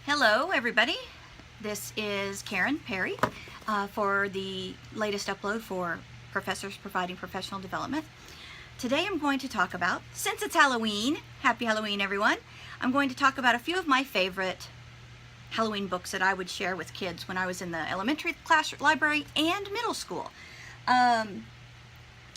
Hello everybody, this is Karen Perry for the latest upload for Professors Providing Professional Development. Today I'm going to talk about, since it's Halloween, happy Halloween everyone, I'm going to talk about a few of my favorite Halloween books that I would share with kids when I was in the elementary class library and middle school.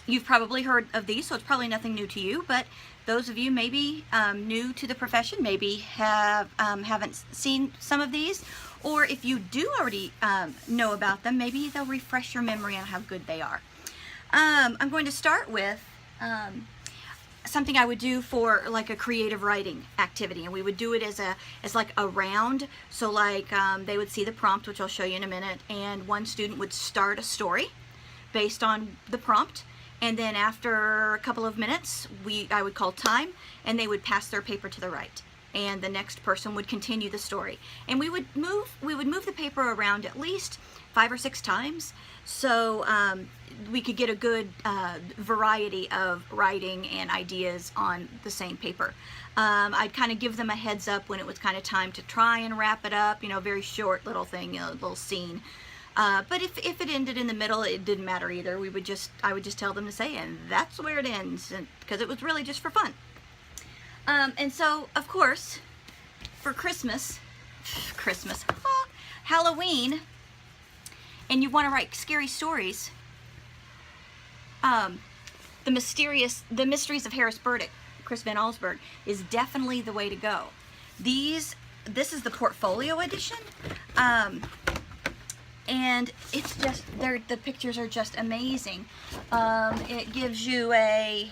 You've probably heard of these, so it's probably nothing new to you, but those of you maybe new to the profession, maybe haven't seen some of these, or if you do already know about them, maybe they'll refresh your memory on how good they are. I'm going to start with something I would do for like a creative writing activity, and we would do it as like a round. So like they would see the prompt, which I'll show you in a minute, and one student would start a story based on the prompt. And then after a couple of minutes, I would call time, and they would pass their paper to the right, and the next person would continue the story. And we would move the paper around at least 5 or 6 times, so we could get a good variety of writing and ideas on the same paper. I'd kind of give them a heads up when it was kind of time to try and wrap it up, you know, very short little thing, a little scene. But if it ended in the middle, it didn't matter either. I would just tell them to say, and that's where it ends, because it was really just for fun. And so, of course, for Christmas, Halloween, and you want to write scary stories, the Mysteries of Harris Burdick, Chris Van Allsburg, is definitely the way to go. This is the portfolio edition. And it's just, the pictures are just amazing. It gives you a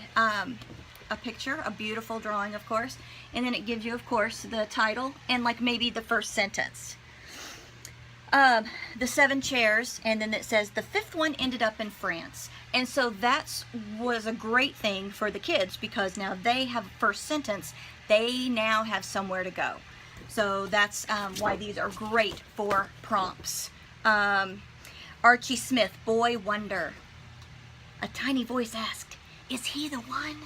picture, a beautiful drawing, of course, and then it gives you, of course, the title and like maybe the first sentence. The 7 chairs, and then it says the 5th one ended up in France. And so that was a great thing for the kids, because now they have a first sentence. They now have somewhere to go. So that's why these are great for prompts. Archie Smith, Boy Wonder. A tiny voice asked, "Is he the one?"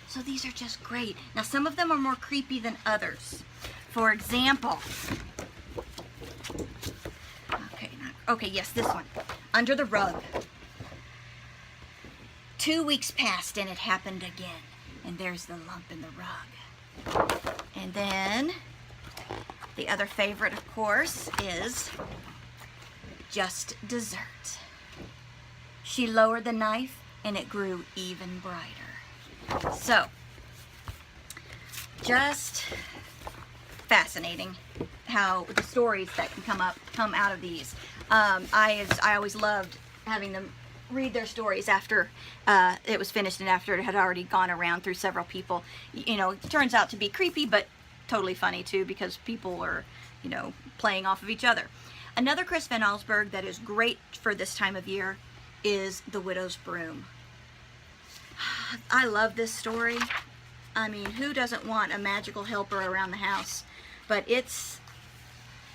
So these are just great. Now some of them are more creepy than others. For example, okay, yes, this one. Under the Rug. 2 weeks passed and it happened again. And there's the lump in the rug. And then the other favorite, of course, is Just Dessert. She lowered the knife and it grew even brighter. So, just fascinating how the stories that can come out of these. I always loved having them read their stories after it was finished and after it had already gone around through several people. You know, it turns out to be creepy, but totally funny too, because people are, you know, playing off of each other. Another Chris Van Allsburg that is great for this time of year is The Widow's Broom. I love this story. I mean, who doesn't want a magical helper around the house? But it's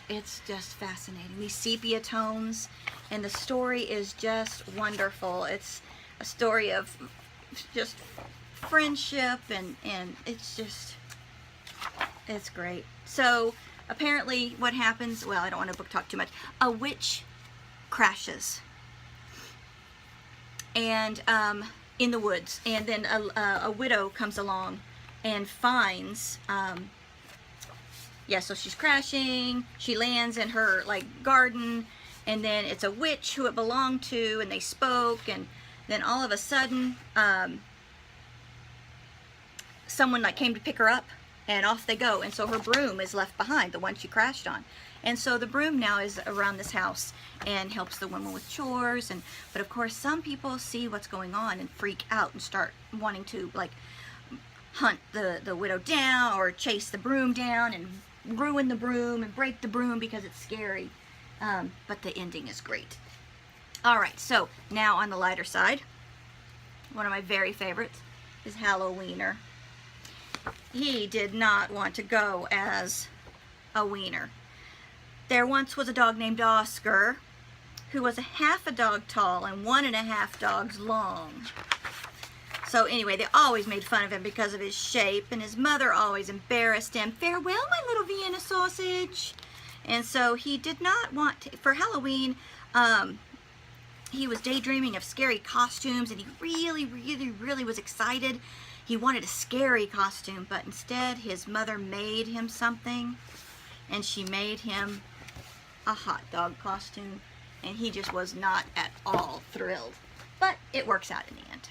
just fascinating. These sepia tones, and the story is just wonderful. It's a story of just friendship, and it's great. So apparently what happens, well, I don't want to book talk too much. A witch crashes and in the woods, and then a widow comes along and finds, so she's crashing, she lands in her like garden, and then it's a witch who it belonged to, and they spoke, and then all of a sudden someone like came to pick her up, and off they go. And so her broom is left behind, the one she crashed on. And so the broom now is around this house and helps the woman with chores. But of course, some people see what's going on and freak out and start wanting to like hunt the widow down, or chase the broom down and ruin the broom and break the broom because it's scary. But the ending is great. All right, so now on the lighter side, one of my very favorites is Halloweener. He did not want to go as a wiener. There once was a dog named Oscar, who was half a dog tall and 1.5 dogs long. So anyway, they always made fun of him because of his shape, and his mother always embarrassed him. "Farewell, my little Vienna sausage." And so he did not want to, for Halloween, he was daydreaming of scary costumes, and he really was excited. He wanted a scary costume, but instead his mother made him something, and she made him a hot dog costume, and he just was not at all thrilled. But it works out in the end.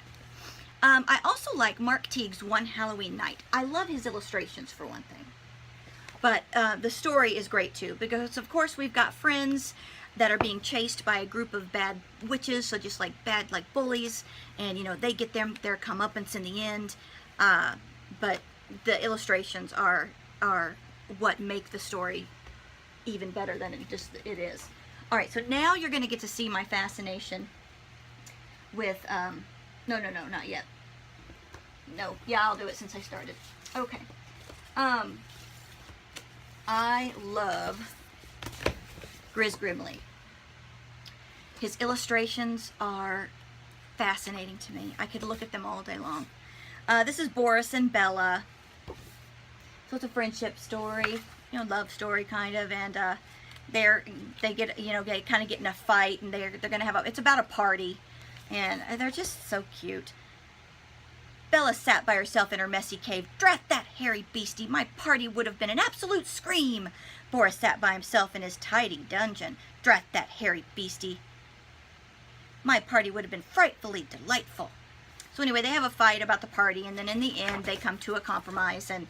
I also like Mark Teague's One Halloween Night. I love his illustrations, for one thing. But the story is great too, because of course we've got friends that are being chased by a group of bad witches, so just like bad, like bullies, and you know, they get their comeuppance in the end. But the illustrations are what make the story even better than it is. All right, so now you're going to get to see my fascination with no, not yet. No, yeah, I'll do it since I started. Okay. I love Grizz Grimley. His illustrations are fascinating to me. I could look at them all day long. This is Boris and Bella. So it's a friendship story, you know, love story kind of, and they get, you know, they kind of get in a fight, and they're gonna have it's about a party, and they're just so cute. Bella sat by herself in her messy cave. Drat that hairy beastie, my party would have been an absolute scream. Boris sat by himself in his tidy dungeon. Drat that hairy beastie, my party would have been frightfully delightful. So anyway, they have a fight about the party, and then in the end they come to a compromise, and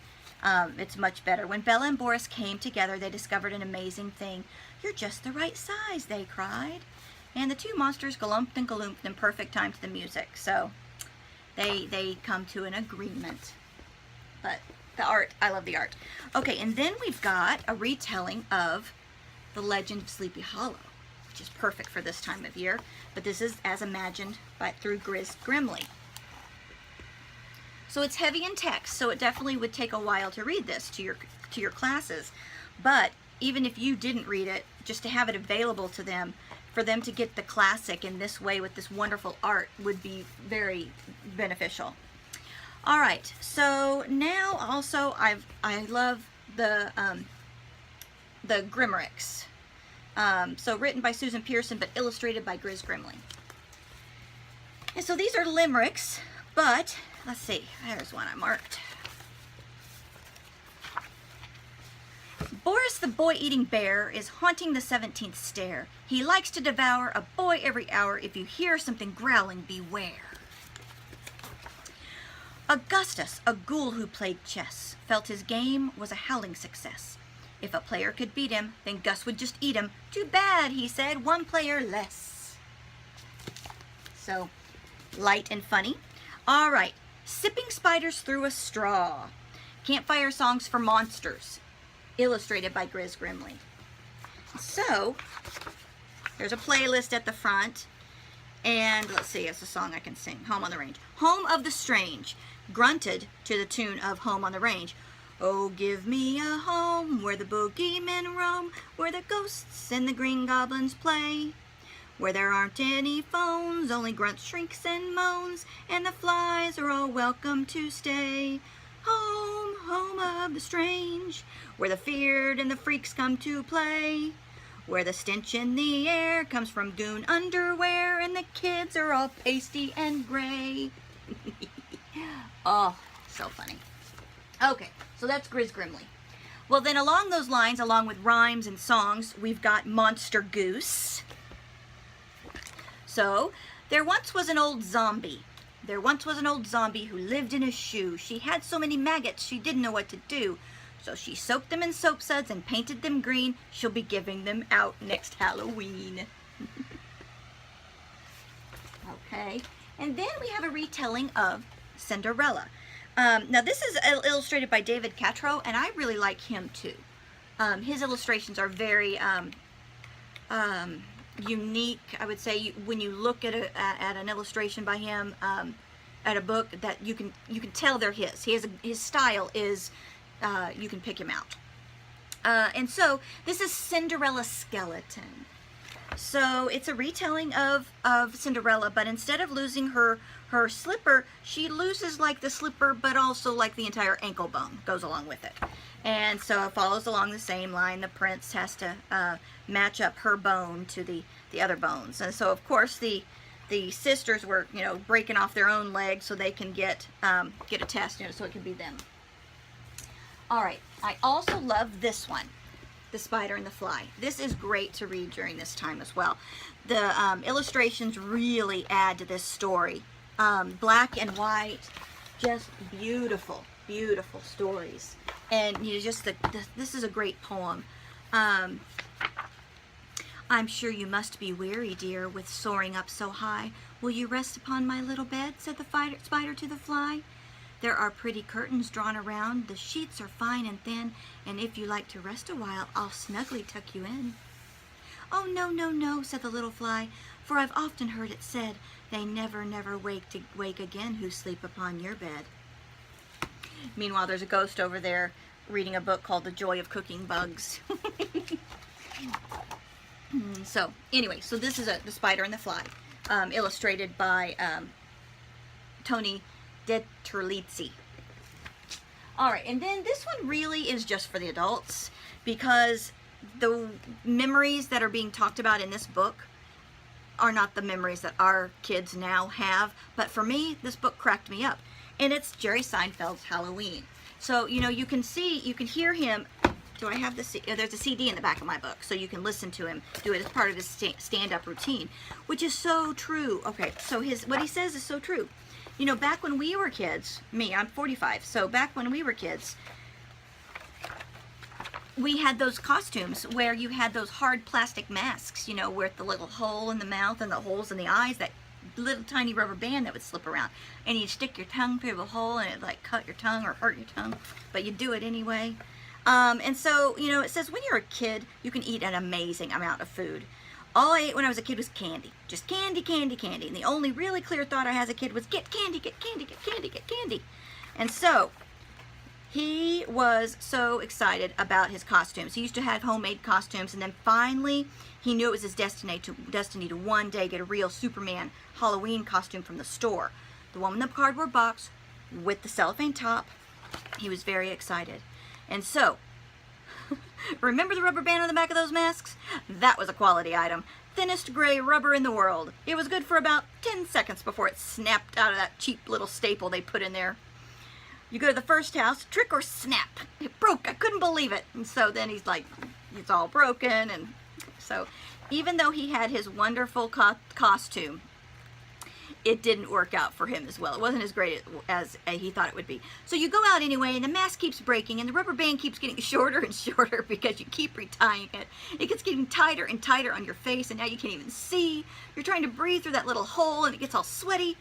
it's much better. When Bella and Boris came together, they discovered an amazing thing. You're just the right size, they cried. And the two monsters galumped and galoomped in perfect time to the music. So they come to an agreement. But the art, I love the art. Okay, and then we've got a retelling of The Legend of Sleepy Hollow, which is perfect for this time of year. But this is as imagined through Grizz Grimley. So it's heavy in text, so it definitely would take a while to read this to your classes. But even if you didn't read it, just to have it available to them, for them to get the classic in this way with this wonderful art would be very beneficial. All right, so now also I love the Grimericks. So written by Susan Pearson, but illustrated by Grizz Grimley. And so these are limericks, but let's see, there's one I marked. Boris the boy-eating bear is haunting the 17th stair. He likes to devour a boy every hour. If you hear something growling, beware. Augustus, a ghoul who played chess, felt his game was a howling success. If a player could beat him, then Gus would just eat him. Too bad, he said, one player less. So, light and funny. All right, sipping spiders through a straw. Campfire songs for monsters. Illustrated by Grizz Grimley. So, there's a playlist at the front. And let's see, it's a song I can sing. Home on the Range. Home of the Strange. Grunted to the tune of Home on the Range. Oh, give me a home where the boogeymen roam, where the ghosts and the green goblins play, where there aren't any phones, only grunts, shrieks, and moans, and the flies are all welcome to stay. Home, home of the strange, where the feared and the freaks come to play, where the stench in the air comes from goon underwear, and the kids are all pasty and gray. Oh, so funny. Okay, so that's Grizz Grimley. Well, then along those lines, along with rhymes and songs, we've got Monster Goose. So, there once was an old zombie. There once was an old zombie who lived in a shoe. She had so many maggots she didn't know what to do. So she soaked them in soap suds and painted them green. She'll be giving them out next Halloween. Okay, and then we have a retelling of Cinderella. Now this is illustrated by David Catrow, and I really like him too. His illustrations are very unique. I would say when you look at an illustration by him at a book, that you can tell they're his. His style is you can pick him out. And so this is Cinderella Skeleton. So it's a retelling of Cinderella, but instead of losing her slipper, she loses like the slipper, but also like the entire ankle bone goes along with it. And so it follows along the same line. The prince has to match up her bone to the other bones. And so of course the sisters were, you know, breaking off their own legs so they can get a test, you know, so it can be them. All right, I also love this one, The Spider and the Fly. This is great to read during this time as well. The illustrations really add to this story. Black and white, just beautiful, beautiful stories. And you know, just this is a great poem. I'm sure you must be weary, dear, with soaring up so high. Will you rest upon my little bed, said the spider to the fly. There are pretty curtains drawn around, the sheets are fine and thin, and if you like to rest a while, I'll snugly tuck you in. Oh, no, no, no, said the little fly, for I've often heard it said, they never, never wake again who sleep upon your bed. Meanwhile, there's a ghost over there reading a book called The Joy of Cooking Bugs. So, anyway, so this is The Spider and the Fly, illustrated by Tony Deterlizzi. Alright, and then this one really is just for the adults, because the memories that are being talked about in this book are not the memories that our kids now have, but for me, this book cracked me up. And it's Jerry Seinfeld's Halloween. So, you know, you can hear him. Do I have the there's a CD in the back of my book, so you can listen to him do it as part of his stand-up routine, which is so true. Okay, so what he says is so true. You know, back when we were kids, I'm 45, so back when we were kids, we had those costumes where you had those hard plastic masks, you know, with the little hole in the mouth and the holes in the eyes, that little tiny rubber band that would slip around. And you'd stick your tongue through the hole and it'd like cut your tongue or hurt your tongue, but you do it anyway. And so, you know, it says when you're a kid, you can eat an amazing amount of food. All I ate when I was a kid was candy. Just candy, candy, candy. And the only really clear thought I had as a kid was get candy, get candy, get candy, get candy. And so, he was so excited about his costumes. He used to have homemade costumes, and then finally, he knew it was his destiny to one day get a real Superman Halloween costume from the store. The one in the cardboard box with the cellophane top. He was very excited. And so, remember the rubber band on the back of those masks? That was a quality item. Thinnest gray rubber in the world. It was good for about 10 seconds before it snapped out of that cheap little staple they put in there. You go to the first house, trick or snap. It broke. I couldn't believe it. And so then he's like, it's all broken. And so even though he had his wonderful costume, it didn't work out for him as well. It wasn't as great as he thought it would be. So you go out anyway, and the mask keeps breaking, and the rubber band keeps getting shorter and shorter because you keep retying it. It gets getting tighter and tighter on your face, and now you can't even see. You're trying to breathe through that little hole, and it gets all sweaty.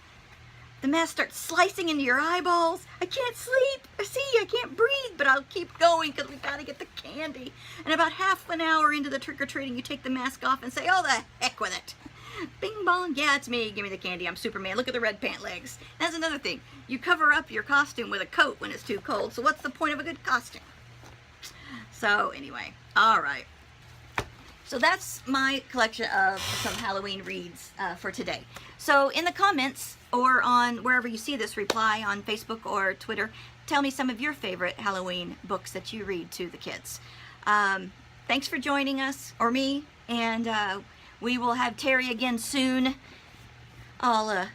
The mask starts slicing into your eyeballs. I can't sleep. I can't breathe, but I'll keep going because we got to get the candy. And about half an hour into the trick-or-treating, you take the mask off and say, oh, the heck with it. Bing bong, yeah, it's me. Give me the candy. I'm Superman. Look at the red pant legs. That's another thing. You cover up your costume with a coat when it's too cold. So what's the point of a good costume? So anyway, all right. So that's my collection of some Halloween reads for today. So in the comments or on wherever you see this, reply on Facebook or Twitter. Tell me some of your favorite Halloween books that you read to the kids. Thanks for joining us, or me, and we will have Terry again soon. I'm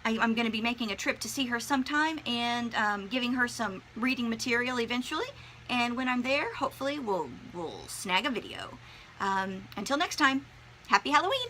going to be making a trip to see her sometime and giving her some reading material eventually. And when I'm there, hopefully we'll snag a video. Until next time, happy Halloween!